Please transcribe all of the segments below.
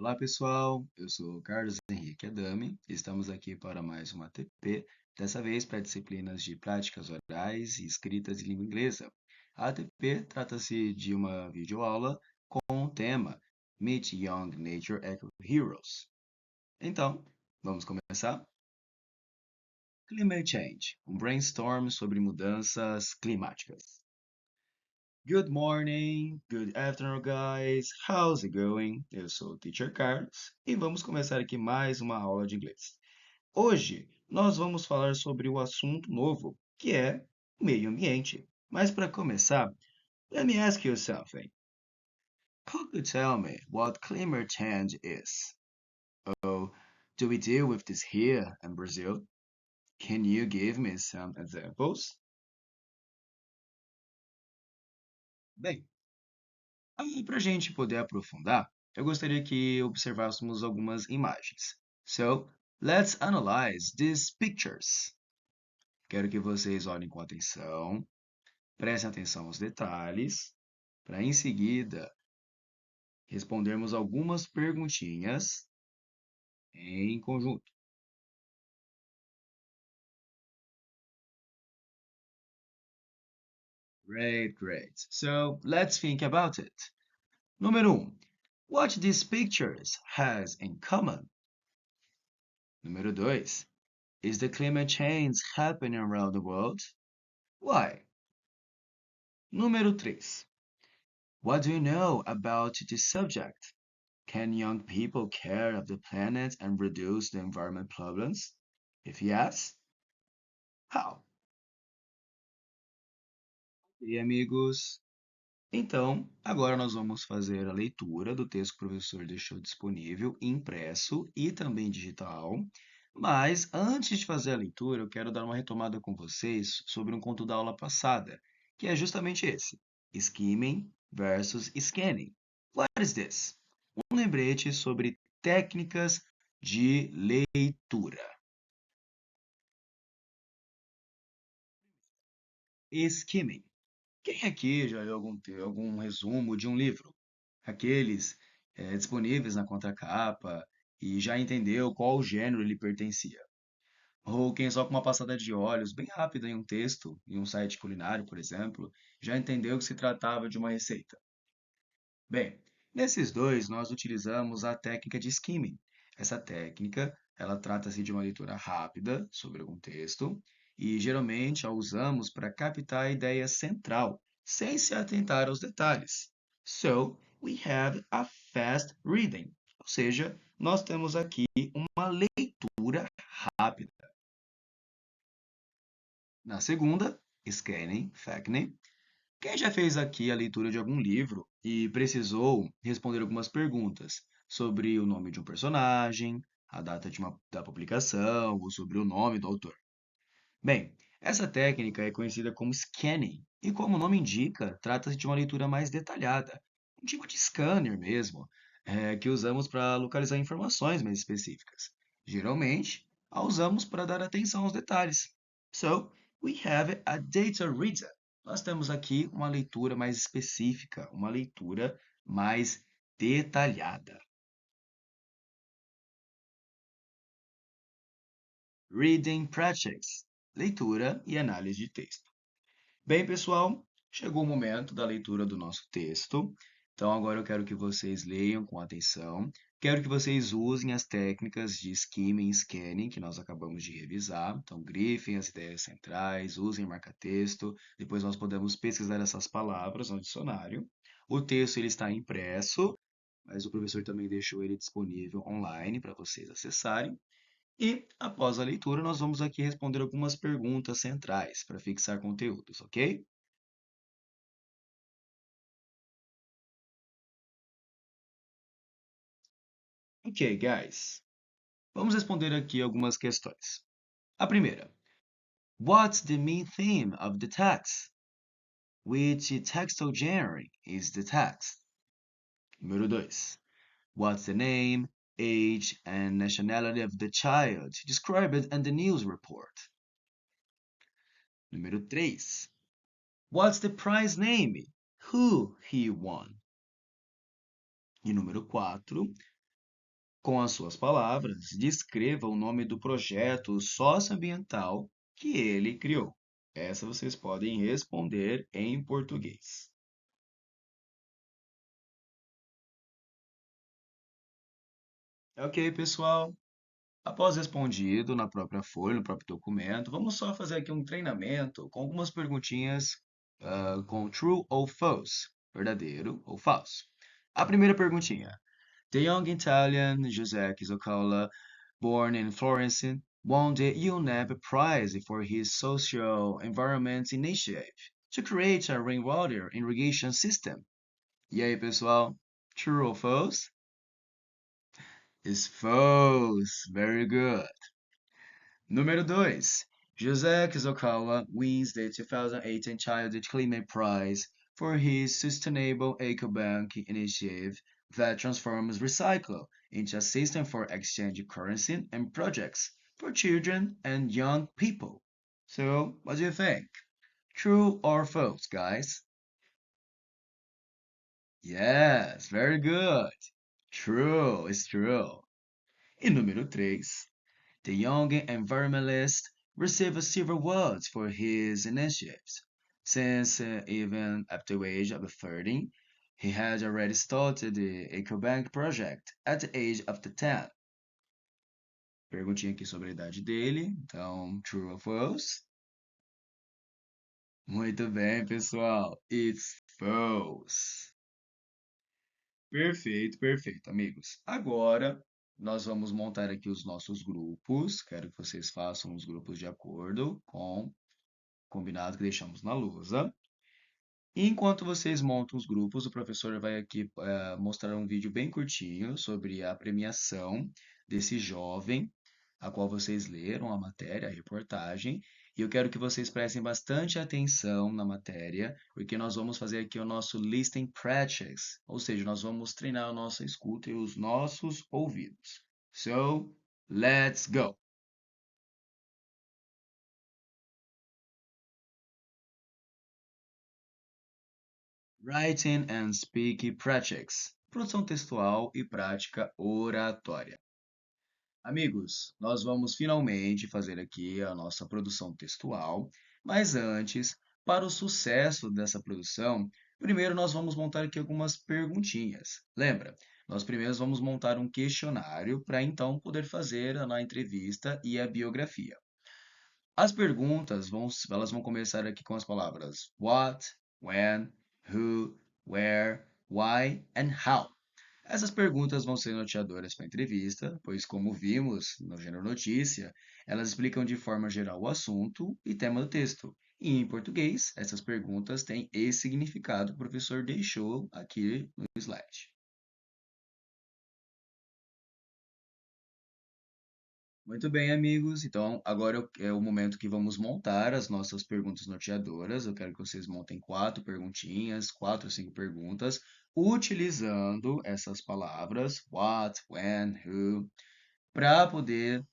Olá pessoal, eu sou Carlos Henrique Adame e estamos aqui para mais uma ATP, dessa vez para disciplinas de práticas orais e escritas de língua inglesa. A ATP trata-se de uma videoaula com o tema Meet Young Nature Eco Heroes. Então, vamos começar? Climate Change, um brainstorm sobre mudanças climáticas. Good morning, good afternoon, guys. How's it going? Eu sou o Teacher Carlos e vamos começar aqui mais uma aula de inglês. Hoje nós vamos falar sobre o assunto novo, que é o meio ambiente. Mas para começar, let me ask you something. Could you tell me what climate change is? Oh, do we deal with this here in Brazil? Can you give me some examples? Bem, para a gente poder aprofundar, eu gostaria que observássemos algumas imagens. So, let's analyze these pictures. Quero que vocês olhem com atenção, prestem atenção aos detalhes, para em seguida respondermos algumas perguntinhas em conjunto. Great, great. So, let's think about it. Número 1. What these pictures has in common? Número 2. Is the climate change happening around the world? Why? Número 3. What do you know about this subject? Can young people care of the planet and reduce the environment problems? If yes, how? E amigos, então, agora nós vamos fazer a leitura do texto que o professor deixou disponível, impresso e também digital. Mas antes de fazer a leitura, eu quero dar uma retomada com vocês sobre um conto da aula passada, que é justamente esse: skimming versus scanning. What is this? Um lembrete sobre técnicas de leitura. Skimming. Quem aqui já leu algum resumo de um livro? Aqueles disponíveis na contracapa e já entendeu qual gênero ele pertencia. Ou quem só com uma passada de olhos bem rápida em um texto, em um site culinário, por exemplo, já entendeu que se tratava de uma receita. Bem, nesses dois nós utilizamos a técnica de skimming. Essa técnica, ela trata-se de uma leitura rápida sobre algum texto e geralmente a usamos para captar a ideia central, sem se atentar aos detalhes. So, we have a fast reading, ou seja, nós temos aqui uma leitura rápida. Na segunda, scanning, facning, quem já fez aqui a leitura de algum livro e precisou responder algumas perguntas sobre o nome de um personagem, a data da publicação ou sobre o nome do autor? Bem, essa técnica é conhecida como scanning e, como o nome indica, trata-se de uma leitura mais detalhada, um tipo de scanner mesmo, que usamos para localizar informações mais específicas. Geralmente, a usamos para dar atenção aos detalhes. So, we have a data reader. Nós temos aqui uma leitura mais específica, uma leitura mais detalhada. Reading practice, leitura e análise de texto. Bem, pessoal, chegou o momento da leitura do nosso texto. Então, agora eu quero que vocês leiam com atenção. Quero que vocês usem as técnicas de skimming e scanning que nós acabamos de revisar. Então, grifem as ideias centrais, usem marca-texto. Depois nós podemos pesquisar essas palavras no dicionário. O texto ele está impresso, mas o professor também deixou ele disponível online para vocês acessarem. E, após a leitura, nós vamos aqui responder algumas perguntas centrais para fixar conteúdos, ok? Ok, guys. Vamos responder aqui algumas questões. A primeira: What's the main theme of the text? Which textual genre is the text? Número 2. What's the name, age, and nationality of the child described in the news report? Número 3. What's the prize name? Who he won? E número 4. Com as suas palavras, descreva o nome do projeto socioambiental que ele criou. Essa vocês podem responder em português. Ok, pessoal? Após respondido na própria folha, no próprio documento, vamos só fazer aqui um treinamento com algumas perguntinhas com true ou false, verdadeiro ou falso. A primeira perguntinha. The young Italian Giuseppe Zoccola, born in Florence, won the UNEP Prize for his social environment initiative to create a rainwater irrigation system. E aí, pessoal? True or false? Is false. Very good. Número 2. José Kizokawa wins the 2018 Child Climate Prize for his sustainable EcoBank initiative that transforms recycle into a system for exchange currency and projects for children and young people. So, what do you think? True or false, guys? Yes, very good. True, it's true. E número 3. The young environmentalist received several awards for his initiatives. Since even at the age of 30, he had already started the EcoBank project at the age of 10. Perguntinha aqui sobre a idade dele, então, true or false? Muito bem, pessoal. It's false. Perfeito, perfeito, amigos. Agora nós vamos montar aqui os nossos grupos. Quero que vocês façam os grupos de acordo com o combinado que deixamos na lousa. E enquanto vocês montam os grupos, o professor vai aqui mostrar um vídeo bem curtinho sobre a premiação desse jovem, a qual vocês leram a matéria, a reportagem. E eu quero que vocês prestem bastante atenção na matéria, porque nós vamos fazer aqui o nosso listening practice, ou seja, nós vamos treinar a nossa escuta e os nossos ouvidos. So, let's go! Writing and Speaking Practice. Produção textual e prática oratória. Amigos, nós vamos finalmente fazer aqui a nossa produção textual, mas antes, para o sucesso dessa produção, primeiro nós vamos montar aqui algumas perguntinhas. Lembra? Nós primeiro vamos montar um questionário para então poder fazer a entrevista e a biografia. As perguntas elas vão começar aqui com as palavras what, when, who, where, why and how. Essas perguntas vão ser norteadoras para a entrevista, pois, como vimos no gênero notícia, elas explicam de forma geral o assunto e tema do texto. E em português, essas perguntas têm esse significado que o professor deixou aqui no slide. Muito bem, amigos. Então, agora é o momento que vamos montar as nossas perguntas norteadoras. Eu quero que vocês montem quatro perguntinhas, quatro ou cinco perguntas, utilizando essas palavras, what, when, who, para poder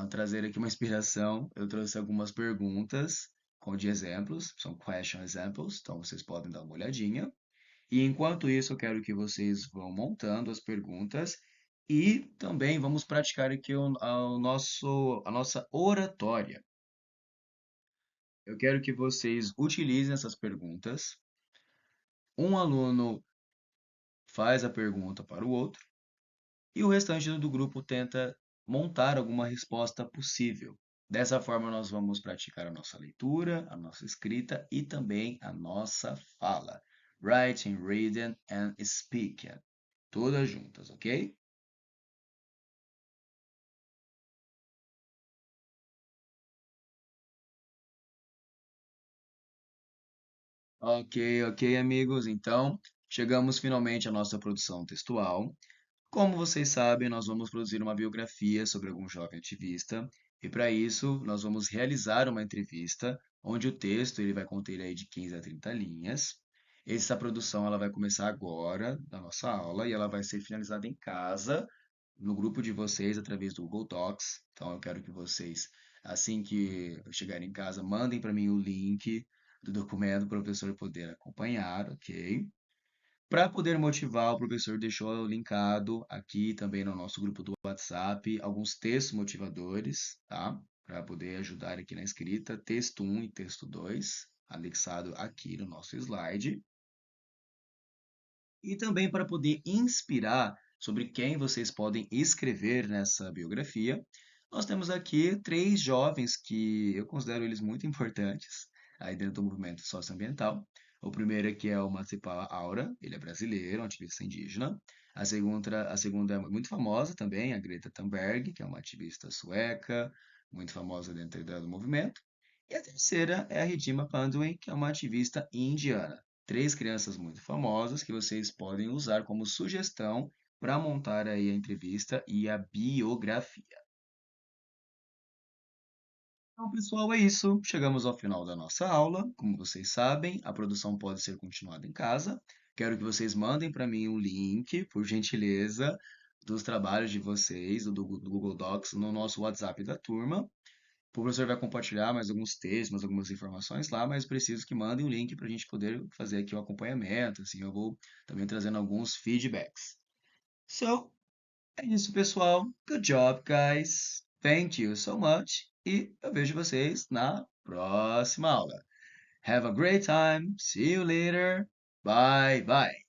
trazer aqui uma inspiração. Eu trouxe algumas perguntas de exemplos, são question examples, então vocês podem dar uma olhadinha. E enquanto isso, eu quero que vocês vão montando as perguntas e também vamos praticar aqui a nossa oratória. Eu quero que vocês utilizem essas perguntas. Um aluno faz a pergunta para o outro e o restante do grupo tenta montar alguma resposta possível. Dessa forma, nós vamos praticar a nossa leitura, a nossa escrita e também a nossa fala. Writing, reading and speaking. Todas juntas, ok? Ok, ok, amigos. Então, chegamos finalmente à nossa produção textual. Como vocês sabem, nós vamos produzir uma biografia sobre algum jovem ativista, e para isso nós vamos realizar uma entrevista, onde o texto ele vai conter aí de 15 a 30 linhas. Essa produção ela vai começar agora, na nossa aula, e ela vai ser finalizada em casa, no grupo de vocês, através do Google Docs. Então eu quero que vocês, assim que chegarem em casa, mandem para mim o link do documento para o professor poder acompanhar, ok? Para poder motivar, o professor deixou linkado aqui também no nosso grupo do WhatsApp alguns textos motivadores, tá? Para poder ajudar aqui na escrita, texto 1 e texto 2, anexado aqui no nosso slide. E também para poder inspirar sobre quem vocês podem escrever nessa biografia, nós temos aqui três jovens que eu considero eles muito importantes aí dentro do movimento socioambiental. O primeiro aqui é o Matipala Aura, ele é brasileiro, um ativista indígena. A segunda é muito famosa também, a Greta Thunberg, que é uma ativista sueca, muito famosa dentro do movimento. E a terceira é a Ridhima Panduen, que é uma ativista indiana. Três crianças muito famosas que vocês podem usar como sugestão para montar aí a entrevista e a biografia. Então, pessoal, é isso. Chegamos ao final da nossa aula. Como vocês sabem, a produção pode ser continuada em casa. Quero que vocês mandem para mim um link, por gentileza, dos trabalhos de vocês, do Google Docs, no nosso WhatsApp da turma. O professor vai compartilhar mais alguns textos, mais algumas informações lá, mas preciso que mandem o link para a gente poder fazer aqui o acompanhamento. Assim, eu vou também trazendo alguns feedbacks. So, é isso, pessoal. Good job, guys. Thank you so much. E eu vejo vocês na próxima aula. Have a great time. See you later. Bye bye.